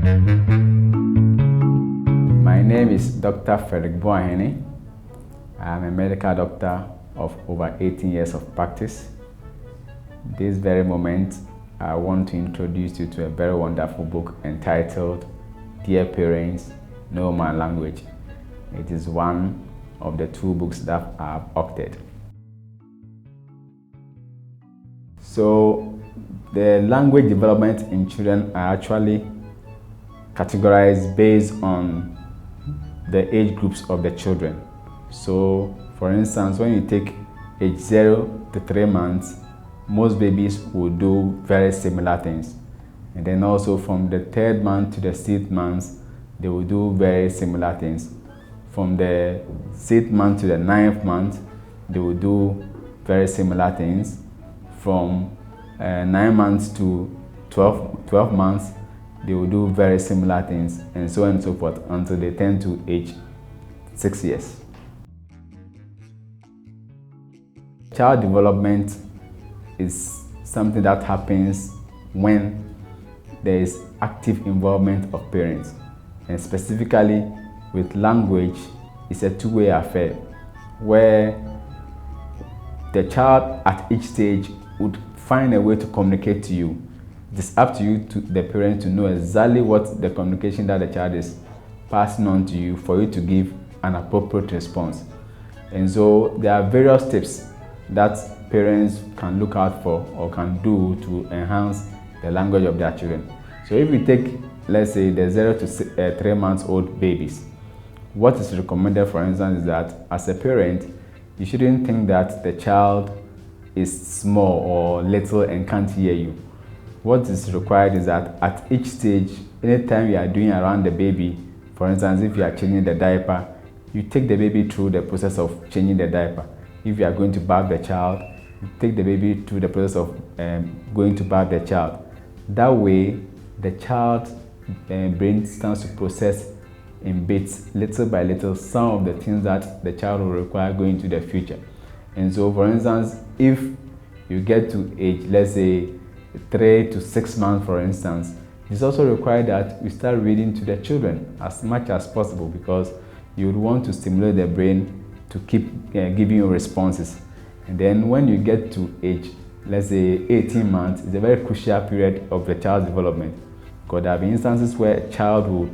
My name is Dr. Boahene. I'm a medical doctor of over 18 years of practice. This very moment, I want to introduce you to a very wonderful book entitled Dear Parents, Know My Language. It is one of the two books that I have opted. So, the language development in children are actually categorized based on the age groups of the children. So, for instance, when you take age 0 to 3 months, most babies will do very similar things. And then also from the 3rd month to the 6th month, they will do very similar things. From the 6th month to the 9th month, they will do very similar things. From 9 months to 12 months, they will do very similar things, and so on and so forth until they tend to age 6 years. Child development is something that happens when there is active involvement of parents, and specifically with language, it's a two-way affair where the child at each stage would find a way to communicate to you. It's up to you, to the parent, to know exactly what the communication that the child is passing on to you for you to give an appropriate response. And so there are various tips that parents can look out for or can do to enhance the language of their children. So if we take, let's say, the 0 to 3 months old babies, what is recommended, for instance, is that as a parent, you shouldn't think that the child is small or little and can't hear you. What is required is that at each stage, anytime you are doing around the baby, for instance, if you are changing the diaper, you take the baby through the process of changing the diaper. If you are going to bath the child, you take the baby through the process of going to bath the child. That way, the child's brain starts to process in bits, little by little, some of the things that the child will require going into the future. And so, for instance, if you get to age, let's say, 3 to 6 months, for instance, it's also required that you start reading to the children as much as possible, because you would want to stimulate the brain to keep giving you responses. And then when you get to age, let's say 18 months, it's a very crucial period of the child's development, because there have been instances where a child will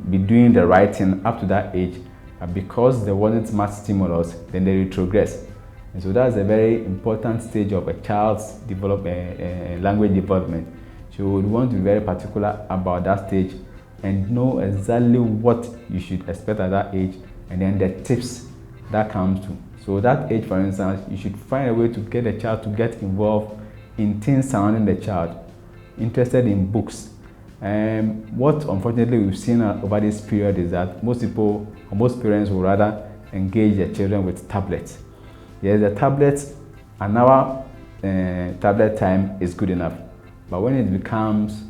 be doing the right thing up to that age, but because there wasn't much stimulus, then they retrogress. And so that's a very important stage of a child's language development. So you would want to be very particular about that stage and know exactly what you should expect at that age, and then the tips that comes to. So that age, for instance, you should find a way to get the child to get involved in things surrounding the child, interested in books. What unfortunately we've seen over this period is that most people, or most parents, will rather engage their children with tablets. Yes, the tablets, an hour tablet time is good enough. But when it becomes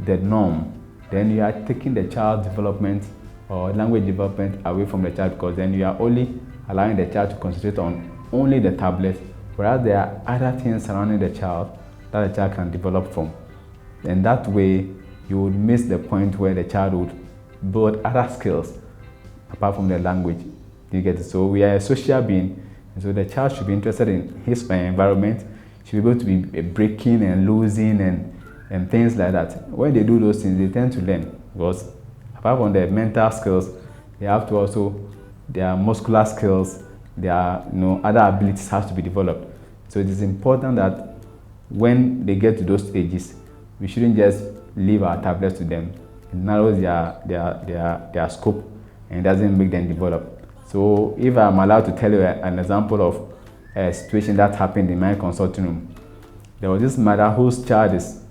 the norm, then you are taking the child's development or language development away from the child, because then you are only allowing the child to concentrate on only the tablet, whereas there are other things surrounding the child that the child can develop from. And that way, you would miss the point where the child would build other skills apart from the language. You get it? So we are a social being. And so the child should be interested in his environment, should be able to be breaking and losing and things like that. When they do those things, they tend to learn, because apart from their mental skills, they have to also, their muscular skills, their other abilities have to be developed. So it is important that when they get to those stages, we shouldn't just leave our tablets to them. It narrows their scope and doesn't make them develop. So if I'm allowed to tell you an example of a situation that happened in my consulting room, there was this mother whose child is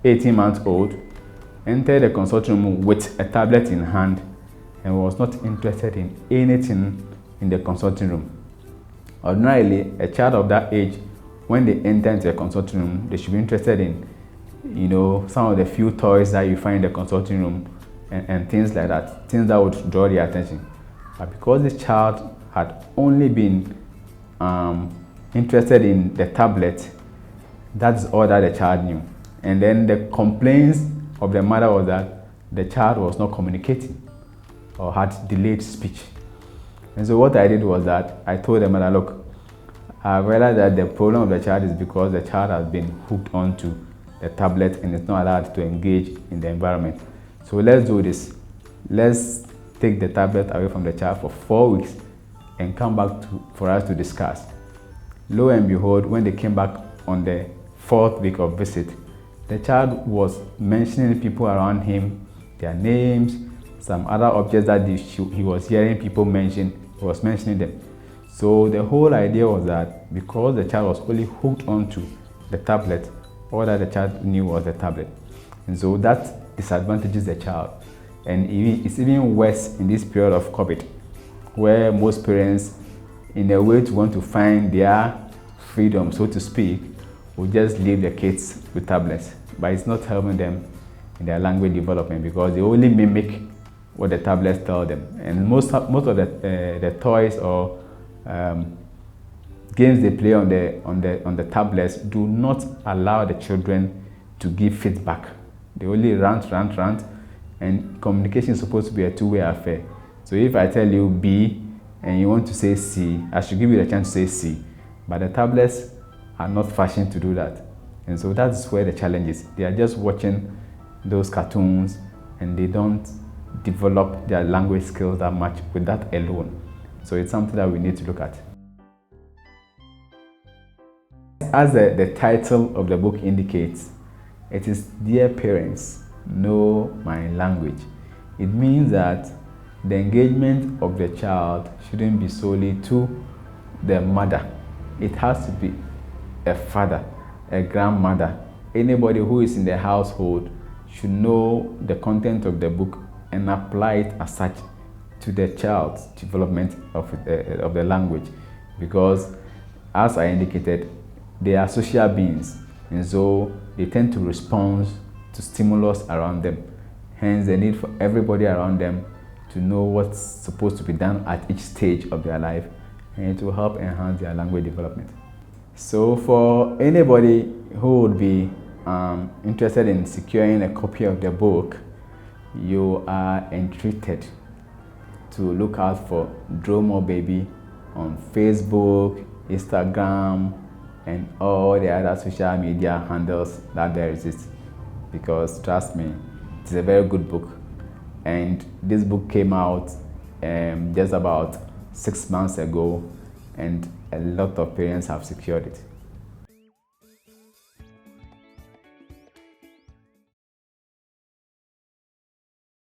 18 months old, entered the consulting room with a tablet in hand and was not interested in anything in the consulting room. Ordinarily, a child of that age, when they enter into a consulting room, they should be interested in, some of the few toys that you find in the consulting room and things like that, things that would draw their attention. But because this child had only been interested in the tablet, that's all that the child knew. And then the complaints of the mother was that the child was not communicating or had delayed speech. And so what I did was that I told the mother, look, I realized that the problem of the child is because the child has been hooked onto the tablet and is not allowed to engage in the environment. So let's do this. Let's take the tablet away from the child for 4 weeks and come back for us to discuss. Lo and behold, when they came back on the 4th week of visit, the child was mentioning people around him, their names, some other objects that he was hearing people mention, he was mentioning them. So the whole idea was that because the child was only hooked onto the tablet, all that the child knew was the tablet. And so that disadvantages the child. And it's even worse in this period of COVID, where most parents, in a way to want to find their freedom, so to speak, will just leave their kids with tablets. But it's not helping them in their language development because they only mimic what the tablets tell them. And most of the toys or games they play on the tablets do not allow the children to give feedback. They only rant, and communication is supposed to be a two-way affair. So if I tell you B and you want to say C, I should give you the chance to say C. But the tablets are not fashioned to do that. And so that's where the challenge is. They are just watching those cartoons and they don't develop their language skills that much with that alone. So it's something that we need to look at. As the title of the book indicates, it is Dear Parents, Know My Language. It means that the engagement of the child shouldn't be solely to the mother. It has to be a father, a grandmother. Anybody who is in the household should know the content of the book and apply it as such to the child's development of the language. Because as I indicated, they are social beings, and so they tend to respond to stimulus around them. Hence the need for everybody around them to know what's supposed to be done at each stage of their life, and it will help enhance their language development. So for anybody who would be interested in securing a copy of the book, you are entreated to look out for Dromo Baby on Facebook, Instagram, and all the other social media handles that there exist. Because trust me, it's a very good book. And this book came out just about 6 months ago, and a lot of parents have secured it.